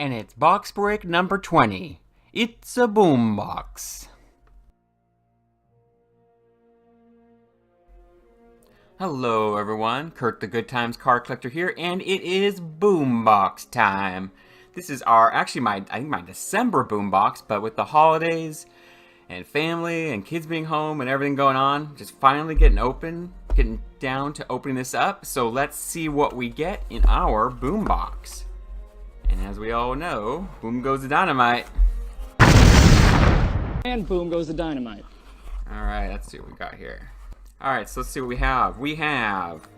And it's box break number 20. It's a BoomBox. Hello everyone, Kirk the Good Times Card Collector here, and it is BoomBox time. This is I think my December BoomBox, but with the holidays and family and kids being home and everything going on, just finally getting down to opening this up. So let's see what we get in our BoomBox. And as we all know, boom goes the dynamite. And boom goes the dynamite. Alright, let's see what we got here. Alright, so let's see what we have. We have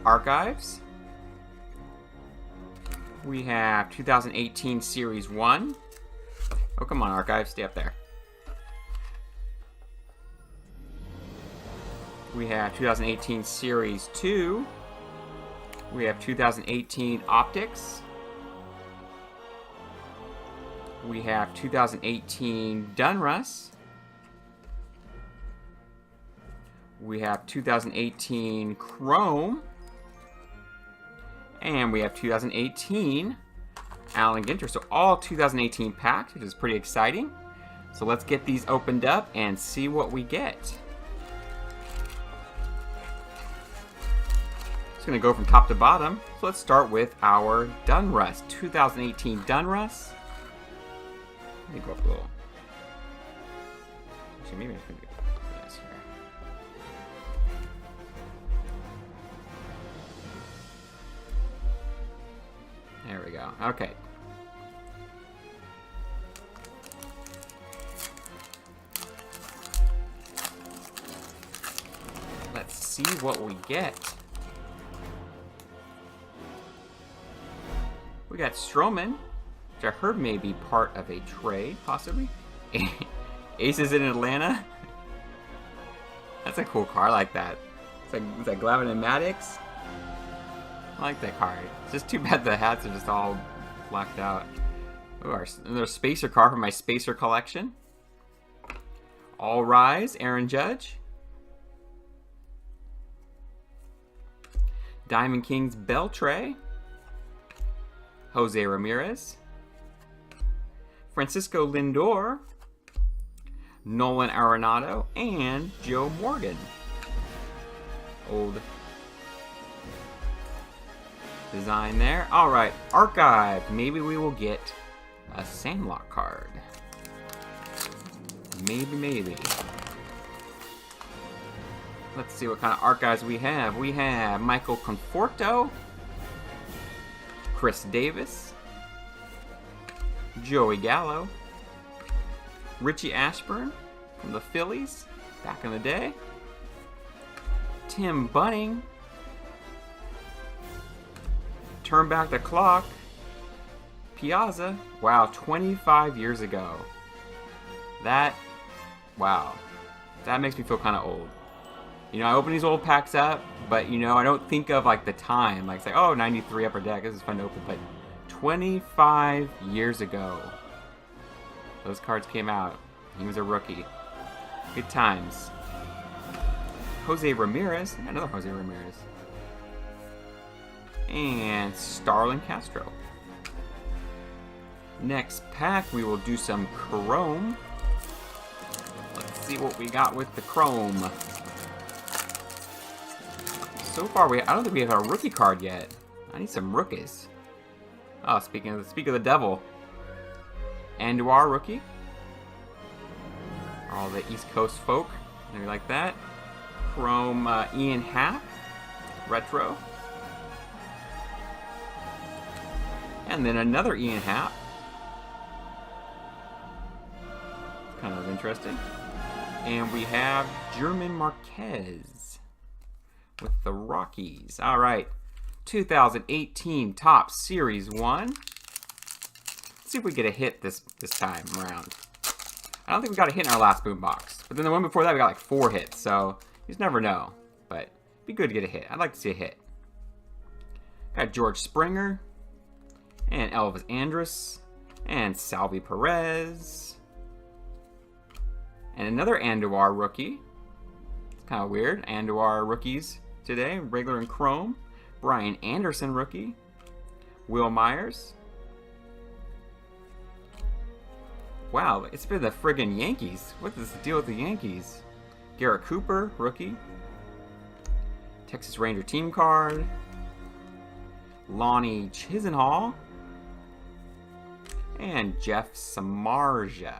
Archives. We have 2018 Series 1. Oh, come on, Archives, stay up there. We have 2018 Series 2. We have 2018 Optics. We have 2018 Dunruss. We have 2018 Chrome. And we have 2018 Allen Ginter. So all 2018 packs, which is pretty exciting. So let's get these opened up and see what we get. Just gonna go from top to bottom. So let's start with our Dunruss, 2018 Dunruss. Let me go up a little. Actually, maybe I can do this here. There we go. Okay. Let's see what we get. We got Stroman, which I heard may be part of a trade, possibly. Aces in Atlanta. That's a cool card. I like that. It's like Glavine and Maddox. I like that card. It's just too bad the hats are just all blacked out. Ooh, another Spacer card from my Spacer collection. All Rise, Aaron Judge. Diamond Kings Beltre. Jose Ramirez. Francisco Lindor. Nolan Arenado. And Joe Morgan. Old design there. Alright, Archive. Maybe we will get a Sandlot card. Maybe. Let's see what kind of Archives we have. We have Michael Conforto, Chris Davis, Joey Gallo, Richie Ashburn from the Phillies back in the day, Tim Bunning, Turn Back the Clock, Piazza. Wow, 25 years ago. Wow. That makes me feel kind of old. You know, I open these old packs up, but, you know, I don't think of, like, the time. Like, say, oh, 93 Upper Deck, this is fun to open. But 25 years ago, those cards came out. He was a rookie. Good times. Jose Ramirez. Another Jose Ramirez. And Starlin Castro. Next pack, we will do some Chrome. Let's see what we got with the Chrome. So far, I don't think we have a rookie card yet. I need some rookies. Oh, speak of the devil. Andujar rookie. All the East Coast folk. Maybe like that. Chrome Ian Happ. Retro. And then another Ian Happ. Kind of interesting. And we have German Marquez with the Rockies. All right. 2018 Topps Series 1. Let's see if we get a hit this time around. I don't think we got a hit in our last BoomBox. But then the one before that, we got like 4 hits. So you just never know. But it'd be good to get a hit. I'd like to see a hit. Got George Springer. And Elvis Andrus. And Salvi Perez. And another Andujar rookie. It's kind of weird. Andujar rookies today. Regular and Chrome. Brian Anderson rookie. Will Myers. Wow, it's been the friggin' Yankees. What is the deal with the Yankees? Garrett Cooper, rookie. Texas Ranger team card. Lonnie Chisenhall. And Jeff Samardzija.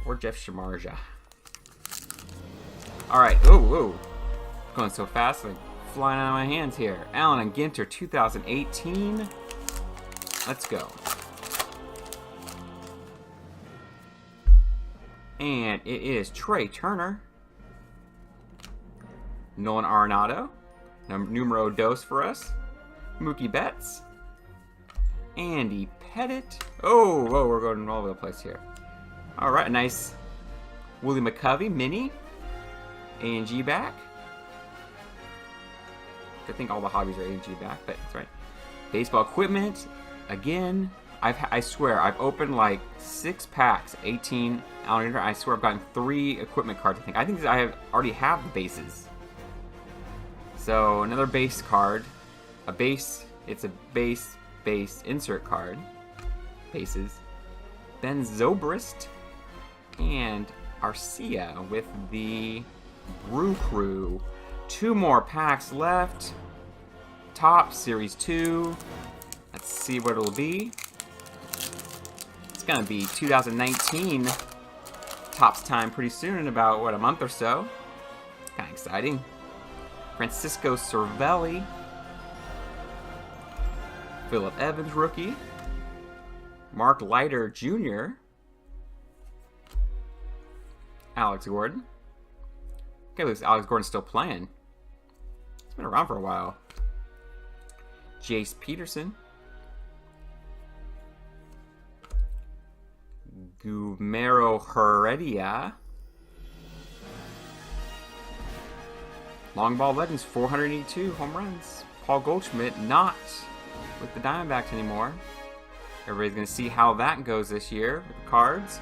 Or Jeff Samardzija. Alright, ooh. Going so fast, like flying out of my hands here. Allen and Ginter 2018. Let's go. And it is Trey Turner. Nolan Arenado. Numero dos for us. Mookie Betts. Andy Pettit. Oh, whoa, we're going all over the place here. Alright, nice Willie McCovey, mini. A&G back. I think all the hobbies are A&G back, but that's right. Baseball equipment, again. I swear, I've opened like 6 packs, 18 Alligator. I swear I've gotten 3 equipment cards, I think I already have the bases. So, another base card. It's a base insert card. Bases. Ben Zobrist and Arcia with the Brew Crew. 2 more packs left. Top Series 2. Let's see what it'll be. It's gonna be 2019 Topps time pretty soon, in about, what, a month or so. Kinda exciting. Francisco Cervelli. Phillip Evans, rookie. Mark Leiter Jr. Alex Gordon. Okay, looks Alex Gordon's still playing. He's been around for a while. Jace Peterson. Gumero Heredia. Long Ball Legends, 482 home runs. Paul Goldschmidt, not with the Diamondbacks anymore. Everybody's going to see how that goes this year with the cards.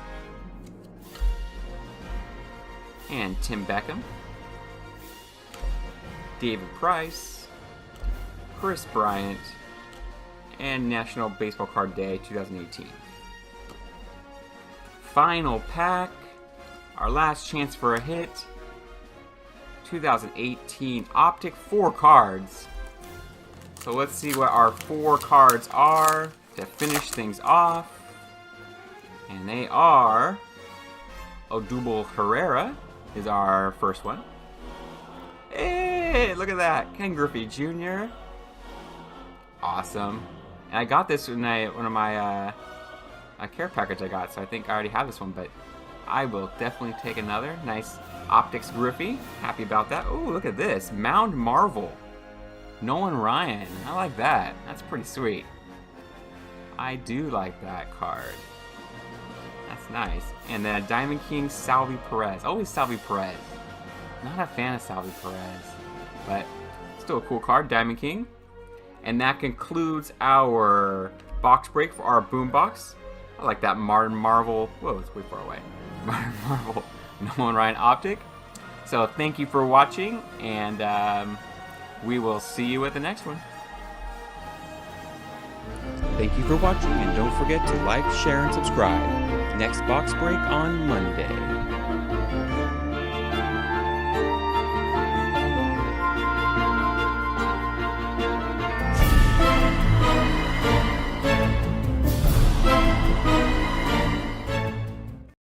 And Tim Beckham. David Price. Chris Bryant. And National Baseball Card Day 2018. Final pack. Our last chance for a hit. 2018 Optic 4 cards. So let's see what our 4 cards are to finish things off. And they are Odubel Herrera is our first one. Hey, look at that. Ken Griffey Jr. Awesome. And I got this in one of my a care package I got, so I think I already have this one, but I will definitely take another. Nice Optics Griffey. Happy about that. Oh, look at this. Mound Marvel. Nolan Ryan. I like that. That's pretty sweet. I do like that card. That's nice. And then a Diamond King Salvi Perez. Always Salvi Perez. Not a fan of Salvi Perez, but still a cool card. Diamond King. And that concludes our box break for our BoomBox. I like that Martin Marvel. Whoa, it's way far away. Martin Marvel, Nolan Ryan Optic. So thank you for watching, and we will see you at the next one. Thank you for watching, and don't forget to like, share, and subscribe. Next box break on Monday.